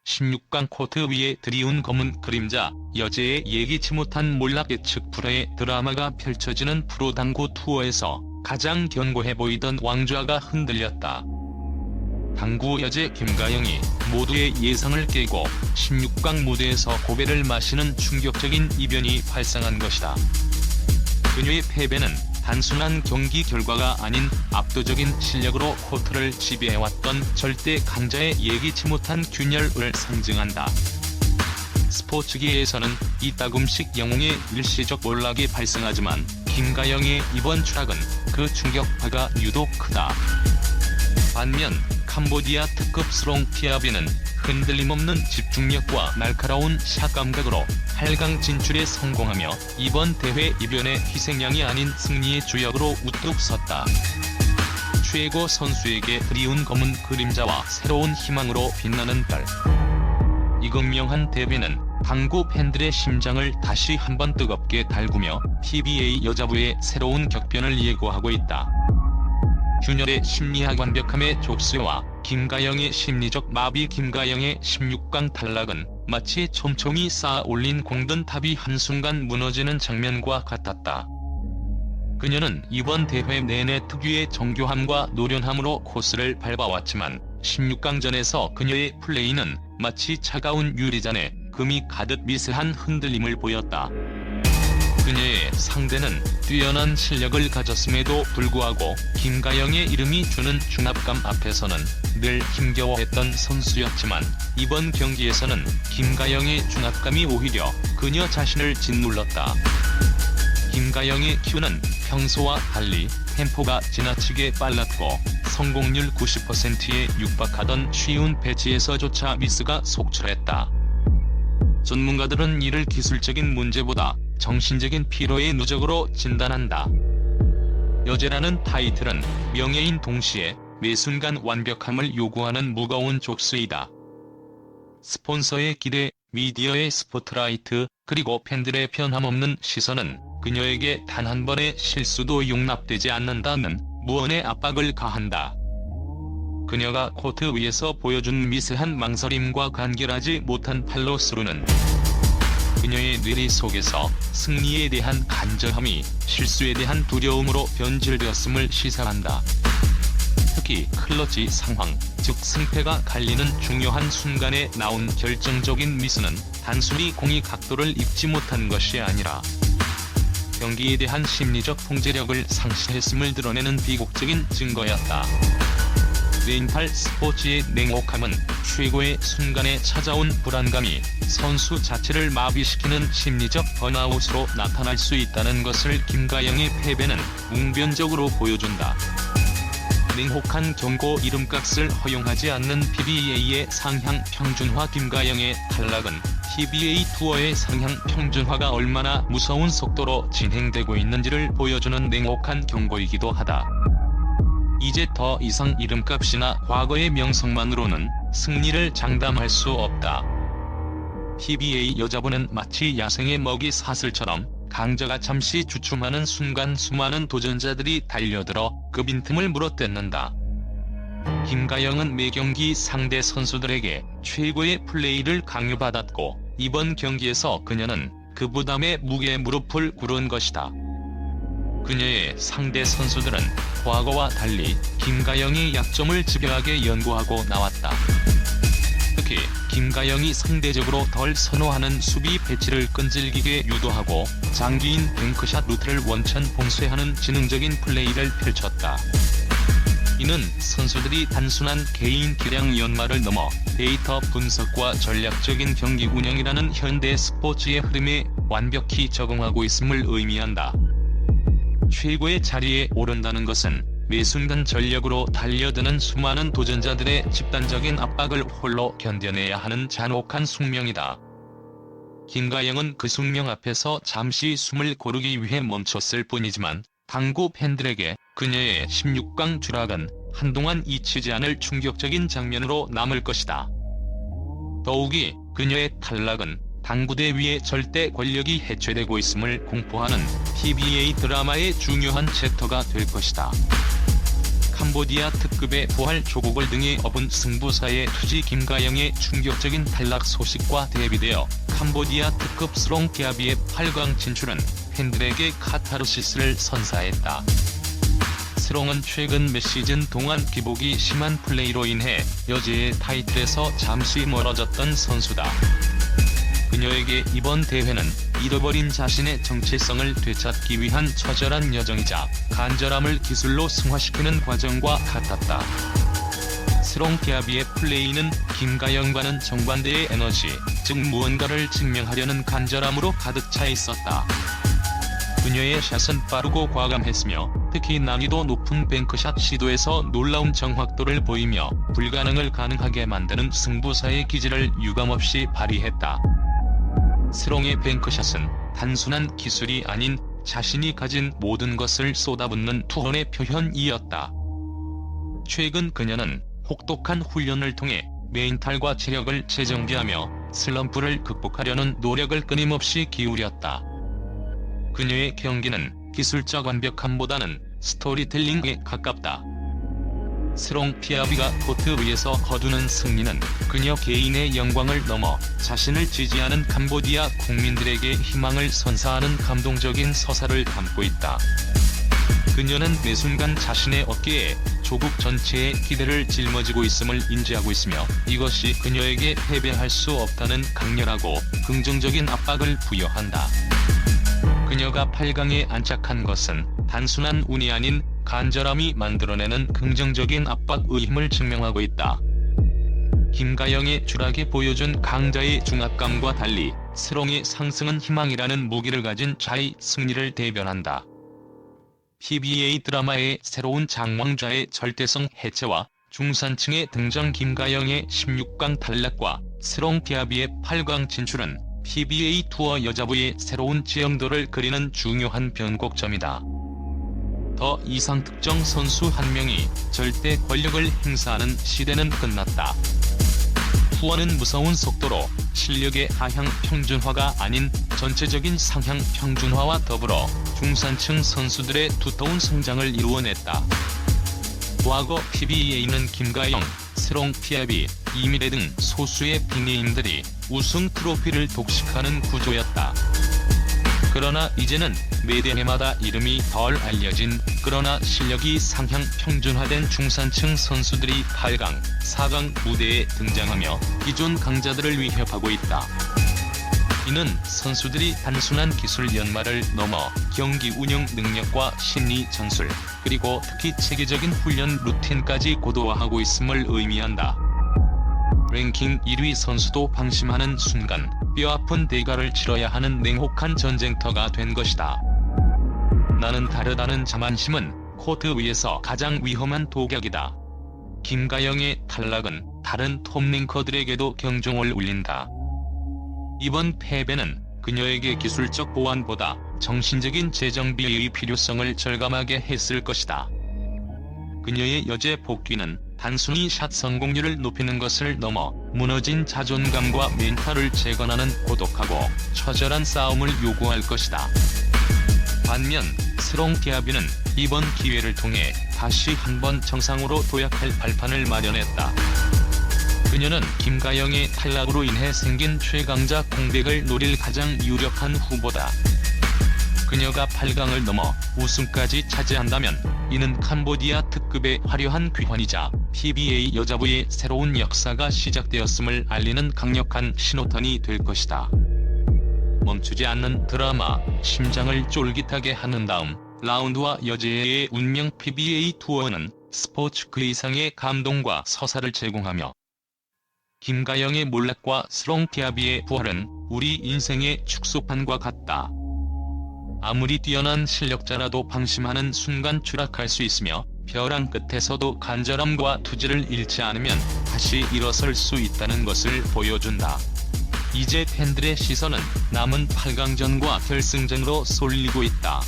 16강 코트 위에 드리운 검은 그림자, 여제의 예기치 못한 몰락 예측 프로의 드라마가 펼쳐지는 프로당구 투어에서 가장 견고해 보이던 왕좌가 흔들렸다. 당구 여제 김가영이 모두의 예상을 깨고 16강 무대에서 고배를 마시는 충격적인 이변이 발생한 것이다. 그녀의 패배는 단순한 경기 결과가 아닌 압도적인 실력으로 코트를 지배해왔던 절대 강자의 예기치 못한 균열을 상징한다. 스포츠계에서는 이따금씩 영웅의 일시적 몰락이 발생하지만 김가영의 이번 추락은 그 충격파가 유독 크다. 반면 캄보디아 특급 스롱티아비는 흔들림 없는 집중력과 날카로운 샷 감각으로 8강 진출에 성공하며 이번 대회 이변의 희생양이 아닌 승리의 주역으로 우뚝 섰다. 최고 선수에게 드리운 검은 그림자와 새로운 희망으로 빛나는 별. 이극명한 데뷔는 당구 팬들의 심장을 다시 한번 뜨겁게 달구며 PBA 여자부의 새로운 격변을 예고하고 있다. 균열의 심리학 완벽함의 족쇄와 김가영의 심리적 마비. 김가영의 16강 탈락은 마치 촘촘히 쌓아 올린 공든탑이 한순간 무너지는 장면과 같았다. 그녀는 이번 대회 내내 특유의 정교함과 노련함으로 코스를 밟아왔지만 16강전에서 그녀의 플레이는 마치 차가운 유리잔에 금이 가득 미세한 흔들림을 보였다. 그녀의 상대는 뛰어난 실력을 가졌음에도 불구하고 김가영의 이름이 주는 중압감 앞에서는 늘 힘겨워했던 선수였지만 이번 경기에서는 김가영의 중압감이 오히려 그녀 자신을 짓눌렀다. 김가영의 큐는 평소와 달리 템포가 지나치게 빨랐고 성공률 90%에 육박하던 쉬운 배치에서조차 미스가 속출했다. 전문가들은 이를 기술적인 문제보다 정신적인 피로의 누적으로 진단한다. 여제라는 타이틀은 명예인 동시에 매 순간 완벽함을 요구하는 무거운 족쇄이다. 스폰서의 기대, 미디어의 스포트라이트, 그리고 팬들의 변함없는 시선은 그녀에게 단 한 번의 실수도 용납되지 않는다는 무언의 압박을 가한다. 그녀가 코트 위에서 보여준 미세한 망설임과 간결하지 못한 팔로스루는 그녀의 뇌리 속에서 승리에 대한 간절함이 실수에 대한 두려움으로 변질되었음을 시사한다. 특히 클러치 상황, 즉 승패가 갈리는 중요한 순간에 나온 결정적인 미스는 단순히 공이 각도를 읽지 못한 것이 아니라 경기에 대한 심리적 통제력을 상실했음을 드러내는 비극적인 증거였다. 렌탈 스포츠의 냉혹함은 최고의 순간에 찾아온 불안감이 선수 자체를 마비시키는 심리적 번아웃으로 나타날 수 있다는 것을 김가영의 패배는 웅변적으로 보여준다. 냉혹한 경고 이름값을 허용하지 않는 PBA의 상향 평준화. 김가영의 탈락은 PBA 투어의 상향 평준화가 얼마나 무서운 속도로 진행되고 있는지를 보여주는 냉혹한 경고이기도 하다. 이제 더 이상 이름값이나 과거의 명성만으로는 승리를 장담할 수 없다. PBA 여자부는 마치 야생의 먹이 사슬처럼 강자가 잠시 주춤하는 순간 수많은 도전자들이 달려들어 그 빈틈을 물어뜯는다. 김가영은 매 경기 상대 선수들에게 최고의 플레이를 강요받았고 이번 경기에서 그녀는 그 부담에 무게 무릎을 꿇은 것이다. 그녀의 상대 선수들은 과거와 달리 김가영의 약점을 집요하게 연구하고 나왔다. 특히 김가영이 상대적으로 덜 선호하는 수비 배치를 끈질기게 유도하고 장기인 뱅크샷 루트를 원천 봉쇄하는 지능적인 플레이를 펼쳤다. 이는 선수들이 단순한 개인 기량 연마를 넘어 데이터 분석과 전략적인 경기 운영이라는 현대 스포츠의 흐름에 완벽히 적응하고 있음을 의미한다. 최고의 자리에 오른다는 것은 매 순간 전력으로 달려드는 수많은 도전자들의 집단적인 압박을 홀로 견뎌내야 하는 잔혹한 숙명이다. 김가영은 그 숙명 앞에서 잠시 숨을 고르기 위해 멈췄을 뿐이지만 당구 팬들에게 그녀의 16강 추락은 한동안 잊히지 않을 충격적인 장면으로 남을 것이다. 더욱이 그녀의 탈락은 당구대 위에 절대 권력이 해체되고 있음을 공포하는 PBA 드라마의 중요한 챕터가 될 것이다. 캄보디아 특급의 부활 조국을 등에 업은 승부사의 투지 김가영의 충격적인 탈락 소식과 대비되어 캄보디아 특급 스롱피아비의 8강 진출은 팬들에게 카타르시스를 선사했다. 스롱은 최근 몇 시즌 동안 기복이 심한 플레이로 인해 여제의 타이틀에서 잠시 멀어졌던 선수다. 그녀에게 이번 대회는 잃어버린 자신의 정체성을 되찾기 위한 처절한 여정이자 간절함을 기술로 승화시키는 과정과 같았다. 스롱피아비의 플레이는 김가영과는 정반대의 에너지, 즉 무언가를 증명하려는 간절함으로 가득 차 있었다. 그녀의 샷은 빠르고 과감했으며 특히 난이도 높은 뱅크샷 시도에서 놀라운 정확도를 보이며 불가능을 가능하게 만드는 승부사의 기질을 유감없이 발휘했다. 스롱의 뱅크샷은 단순한 기술이 아닌 자신이 가진 모든 것을 쏟아붓는 투혼의 표현이었다. 최근 그녀는 혹독한 훈련을 통해 멘탈과 체력을 재정비하며 슬럼프를 극복하려는 노력을 끊임없이 기울였다. 그녀의 경기는 기술적 완벽함보다는 스토리텔링에 가깝다. 스롱피아비가 코트 위에서 거두는 승리는 그녀 개인의 영광을 넘어 자신을 지지하는 캄보디아 국민들에게 희망을 선사하는 감동적인 서사를 담고 있다. 그녀는 매 순간 자신의 어깨에 조국 전체의 기대를 짊어지고 있음을 인지하고 있으며 이것이 그녀에게 패배할 수 없다는 강렬하고 긍정적인 압박을 부여한다. 그녀가 8강에 안착한 것은 단순한 운이 아닌 간절함이 만들어내는 긍정적인 압박의 힘을 증명하고 있다. 김가영의 추락이 보여준 강자의 중압감과 달리 스롱의 상승은 희망이라는 무기를 가진 자의 승리를 대변한다. PBA 드라마의 새로운 장왕자의 절대성 해체와 중산층의 등장 김가영의 16강 탈락과 스롱피아비의 8강 진출은 PBA 투어 여자부의 새로운 지형도를 그리는 중요한 변곡점이다. 더 이상 특정 선수 한 명이 절대 권력을 행사하는 시대는 끝났다. 투어는 무서운 속도로 실력의 하향 평준화가 아닌 전체적인 상향 평준화와 더불어 중산층 선수들의 두터운 성장을 이루어냈다. 과거 PBA는 김가영, 스롱피아비, 이미래 등 소수의 빅네임들이 우승 트로피를 독식하는 구조였다. 그러나 이제는 매 대회마다 이름이 덜 알려진 그러나 실력이 상향 평준화된 중산층 선수들이 8강, 4강 무대에 등장하며 기존 강자들을 위협하고 있다. 이는 선수들이 단순한 기술 연마를 넘어 경기 운영 능력과 심리 전술, 그리고 특히 체계적인 훈련 루틴까지 고도화하고 있음을 의미한다. 랭킹 1위 선수도 방심하는 순간 뼈아픈 대가를 치러야 하는 냉혹한 전쟁터가 된 것이다. 나는 다르다는 자만심은 코트 위에서 가장 위험한 독약이다. 김가영의 탈락은 다른 톱랭커들에게도 경종을 울린다. 이번 패배는 그녀에게 기술적 보완보다 정신적인 재정비의 필요성을 절감하게 했을 것이다. 그녀의 여제 복귀는 단순히 샷 성공률을 높이는 것을 넘어 무너진 자존감과 멘탈을 재건하는 고독하고 처절한 싸움을 요구할 것이다. 반면 스롱피아비는 이번 기회를 통해 다시 한번 정상으로 도약할 발판을 마련했다. 그녀는 김가영의 탈락으로 인해 생긴 최강자 공백을 노릴 가장 유력한 후보다. 그녀가 8강을 넘어 우승까지 차지한다면 이는 캄보디아 특급의 화려한 귀환이자 PBA 여자부의 새로운 역사가 시작되었음을 알리는 강력한 신호탄이 될 것이다. 멈추지 않는 드라마, 심장을 쫄깃하게 하는 다음 라운드와 여제의 운명 PBA 투어는 스포츠 그 이상의 감동과 서사를 제공하며 김가영의 몰락과 스롱피아비의 부활은 우리 인생의 축소판과 같다. 아무리 뛰어난 실력자라도 방심하는 순간 추락할 수 있으며 벼랑 끝에서도 간절함과 투지를 잃지 않으면 다시 일어설 수 있다는 것을 보여준다. 이제 팬들의 시선은 남은 8강전과 결승전으로 쏠리고 있다.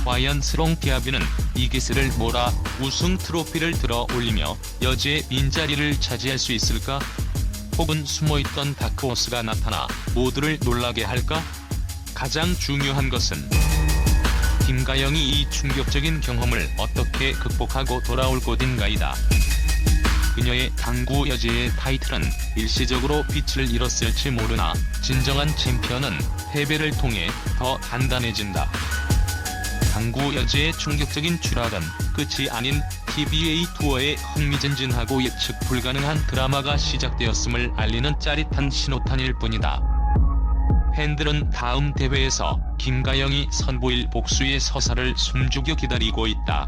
과연 스롱피아비는 이 기세를 몰아 우승 트로피를 들어 올리며 여제의 빈자리를 차지할 수 있을까? 혹은 숨어있던 다크호스가 나타나 모두를 놀라게 할까? 가장 중요한 것은 김가영이 이 충격적인 경험을 어떻게 극복하고 돌아올 것인가이다. 그녀의 당구 여제의 타이틀은 일시적으로 빛을 잃었을지 모르나 진정한 챔피언은 패배를 통해 더 단단해진다. 당구 여제의 충격적인 추락은 끝이 아닌 TBA 투어의 흥미진진하고 예측 불가능한 드라마가 시작되었음을 알리는 짜릿한 신호탄일 뿐이다. 팬들은 다음 대회에서 김가영이 선보일 복수의 서사를 숨죽여 기다리고 있다.